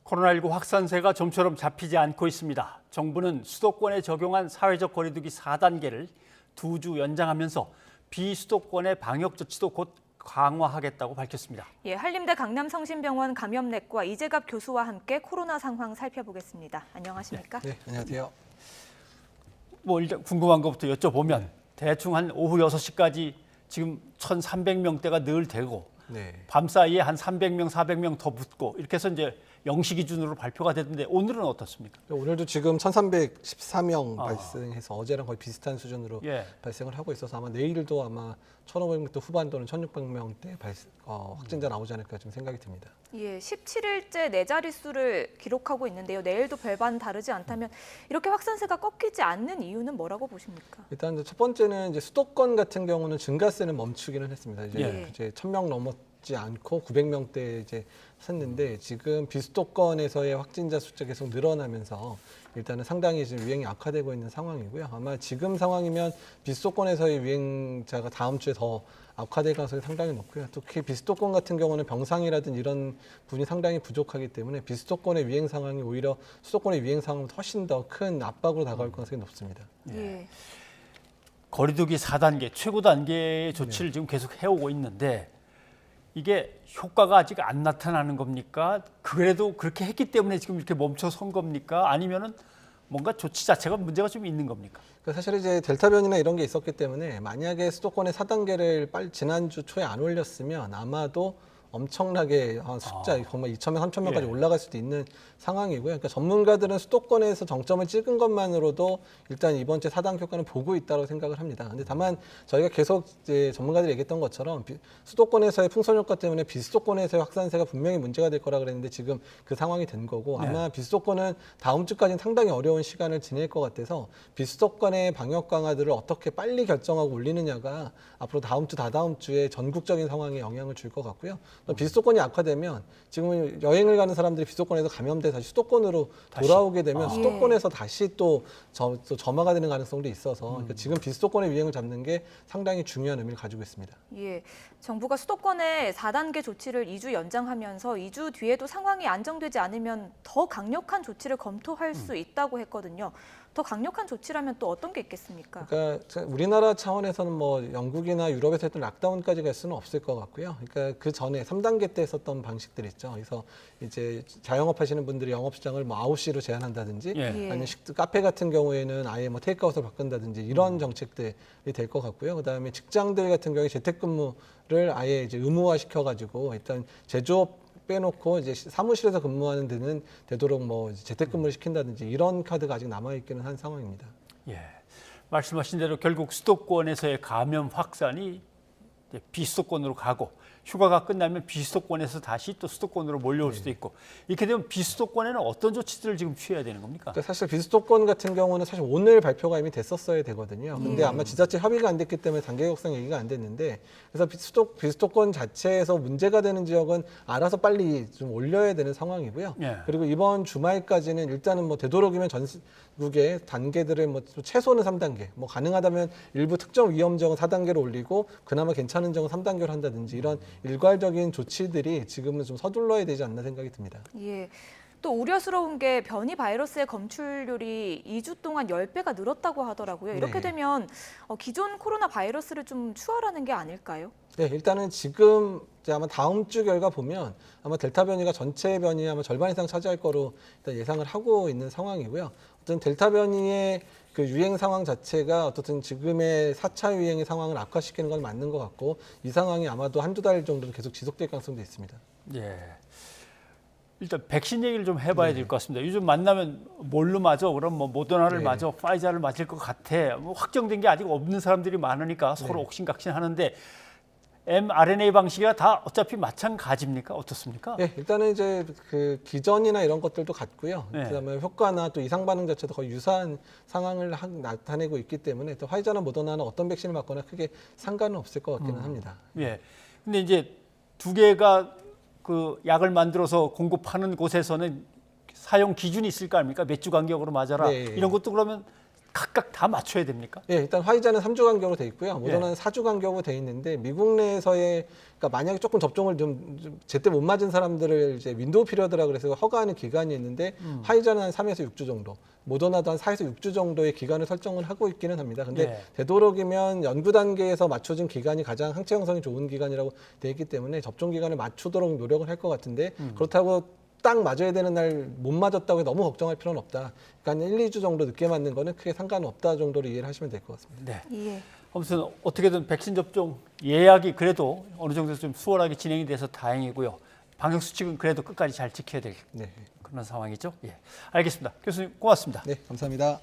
코로나19 확산세가 좀처럼 잡히지 않고 있습니다. 정부는 수도권에 적용한 사회적 거리두기 4단계를 2주 연장하면서 비수도권의 방역 조치도 곧 강화하겠다고 밝혔습니다. 예, 한림대 강남성심병원 감염내과 이재갑 교수와 함께 코로나 상황 살펴보겠습니다. 안녕하십니까? 네, 안녕하세요. 일단 궁금한 것부터 여쭤보면 대충 한 오후 6시까지 지금 1,300명대가 늘 되고 밤사이에 한 300명, 400명 더 붙고 이렇게 해서 이제 0시 기준으로 발표가 됐는데 오늘은 어떻습니까? 오늘도 지금 1,314명 발생해서 어제랑 거의 비슷한 수준으로 발생을 하고 있어서 아마 내일도 아마 1,500명대 후반 또는 1,600명대 확진자 나오지 않을까 좀 생각이 듭니다. 예, 17일째 네 자릿수를 기록하고 있는데요. 내일도 별반 다르지 않다면 이렇게 확산세가 꺾이지 않는 이유는 뭐라고 보십니까? 일단 첫 번째는 이제 수도권 같은 경우는 증가세는 멈추기는 했습니다. 이제 1,000명 넘었지 않고 900명대 이제 섰는데 지금 비수도권에서의 확진자 숫자 계속 늘어나면서 일단은 상당히 지금 유행이 악화되고 있는 상황이고요. 아마 지금 상황이면 비수도권에서의 유행자가 다음 주에 더 악화될 가능성이 상당히 높고요. 특히 비수도권 같은 경우는 병상이라든지 이런 분이 상당히 부족하기 때문에 비수도권의 유행 상황이 오히려 수도권의 유행 상황보다 훨씬 더 큰 압박으로 다가올 가능성이 높습니다. 예. 거리두기 4단계, 최고 단계의 조치를 지금 계속 해오고 있는데 이게 효과가 아직 안 나타나는 겁니까? 그래도 그렇게 했기 때문에 지금 이렇게 멈춰선 겁니까? 아니면은 뭔가 조치 자체가 문제가 좀 있는 겁니까? 사실 이제 델타 변이나 이런 게 있었기 때문에 만약에 수도권의 4단계를 지난주 초에 안 올렸으면 아마도 엄청나게 숫자 정말 2,000명, 3,000명까지 올라갈 수도 있는 상황이고요. 그러니까 전문가들은 수도권에서 정점을 찍은 것만으로도 일단 이번 주 4단계 효과는 보고 있다고 생각을 합니다. 근데 다만 저희가 계속 이제 전문가들이 얘기했던 것처럼 수도권에서의 풍선 효과 때문에 비수도권에서의 확산세가 분명히 문제가 될 거라 그랬는데 지금 그 상황이 된 거고 아마 비수도권은 다음 주까지는 상당히 어려운 시간을 지낼 것 같아서 비수도권의 방역 강화들을 어떻게 빨리 결정하고 올리느냐가 앞으로 다음 주, 다다음 주에 전국적인 상황에 영향을 줄 것 같고요. 비수도권이 악화되면 지금 여행을 가는 사람들이 비수도권에서 감염돼 다시 수도권으로 돌아오게 되면 수도권에서 다시 또 점화가 되는 가능성도 있어서 그러니까 지금 비수도권의 유행을 잡는 게 상당히 중요한 의미를 가지고 있습니다. 예, 정부가 수도권의 4단계 조치를 2주 연장하면서 2주 뒤에도 상황이 안정되지 않으면 더 강력한 조치를 검토할 수 있다고 했거든요. 더 강력한 조치라면 또 어떤 게 있겠습니까? 그러니까 우리나라 차원에서는 뭐 영국이나 유럽에서 했던 락다운까지 갈 수는 없을 것 같고요. 그러니까 그 전에 3단계 때 썼던 방식들 있죠. 그래서 이제 자영업 하시는 분들이 영업 시장을 뭐 9시로 제한한다든지 아니면 카페 같은 경우에는 아예 뭐 테이크아웃을 바꾼다든지 이런 정책들이 될 것 같고요. 그다음에 직장들 같은 경우에 재택근무를 아예 이제 의무화 시켜가지고 일단 제조업 빼놓고 이제 사무실에서 근무하는 데는 되도록 뭐 재택근무를 시킨다든지 이런 카드가 아직 남아있기는 한 상황입니다. 예, 말씀하신 대로 결국 수도권에서의 감염 확산이 이제 비수도권으로 가고 휴가가 끝나면 비수도권에서 다시 또 수도권으로 몰려올 수도 있고 이렇게 되면 비수도권에는 어떤 조치들을 지금 취해야 되는 겁니까? 그러니까 사실 비수도권 같은 경우는 사실 오늘 발표가 이미 됐었어야 되거든요. 근데 아마 지자체 협의가 안 됐기 때문에 단계 격상 얘기가 안 됐는데 그래서 비수도권 자체에서 문제가 되는 지역은 알아서 빨리 좀 올려야 되는 상황이고요. 그리고 이번 주말까지는 일단은 뭐 되도록이면 전국의 단계들을 뭐 최소는 3단계, 뭐 가능하다면 일부 특정 위험 지역은 4단계로 올리고 그나마 괜찮은 지역은 3단계로 한다든지 이런 일괄적인 조치들이 지금은 좀 서둘러야 되지 않나 생각이 듭니다. 예. 또 우려스러운 게 변이 바이러스의 검출률이 2주 동안 10배가 늘었다고 하더라고요. 이렇게 되면 기존 코로나 바이러스를 좀 추월하는 게 아닐까요? 네, 일단은 지금 이제 아마 다음 주 결과 보면 아마 델타 변이가 전체 변이의 아마 절반 이상 차지할 거로 일단 예상을 하고 있는 상황이고요. 어떤 델타 변이의 그 유행 상황 자체가 어떻든 지금의 4차 유행의 상황을 악화시키는 건 맞는 것 같고 이 상황이 아마도 한두 달 정도는 계속 지속될 가능성도 있습니다. 예. 일단 백신 얘기를 좀 해봐야 될 것 같습니다. 요즘 만나면 뭘로 맞아? 그럼 뭐 모더나를 맞아, 파이자를 맞을 것 같아. 뭐 확정된 게 아직 없는 사람들이 많으니까 서로 옥신각신 하는데 mRNA 방식이라 다 어차피 마찬가지입니까? 어떻습니까? 네, 일단은 이제 그 기전이나 이런 것들도 같고요. 그다음에 효과나 또 이상 반응 자체도 거의 유사한 상황을 나타내고 있기 때문에 또 화이자나 모더나나 어떤 백신을 맞거나 크게 상관은 없을 것 같기는 합니다. 예. 근데 이제 두 개가 그 약을 만들어서 공급하는 곳에서는 사용 기준이 있을 거 아닙니까? 몇 주 간격으로 맞아라. 이런 것도 그러면 각각 다 맞춰야 됩니까? 예, 일단 화이자는 3주 간격으로 돼 있고요. 모더나는 4주 간격으로 돼 있는데 미국 내에서의 그러니까 만약에 조금 접종을 좀 제때 못 맞은 사람들을 이제 윈도우 피리어드라 그래서 허가하는 기간이 있는데 화이자는 한 3에서 6주 정도, 모더나도 한 4에서 6주 정도의 기간을 설정을 하고 있기는 합니다. 근데 예. 되도록이면 연구 단계에서 맞춰진 기간이 가장 항체 형성이 좋은 기간이라고 돼 있기 때문에 접종 기간을 맞추도록 노력을 할 것 같은데 그렇다고 딱 맞아야 되는 날 못 맞았다고 해서 너무 걱정할 필요는 없다. 그러니까 1, 2주 정도 늦게 맞는 거는 크게 상관없다 정도로 이해를 하시면 될 것 같습니다. 네. 예. 아무튼 어떻게든 백신 접종 예약이 그래도 어느 정도 좀 수월하게 진행이 돼서 다행이고요. 방역 수칙은 그래도 끝까지 잘 지켜야 될 네, 그런 상황이죠. 예, 알겠습니다. 교수님 고맙습니다. 네, 감사합니다.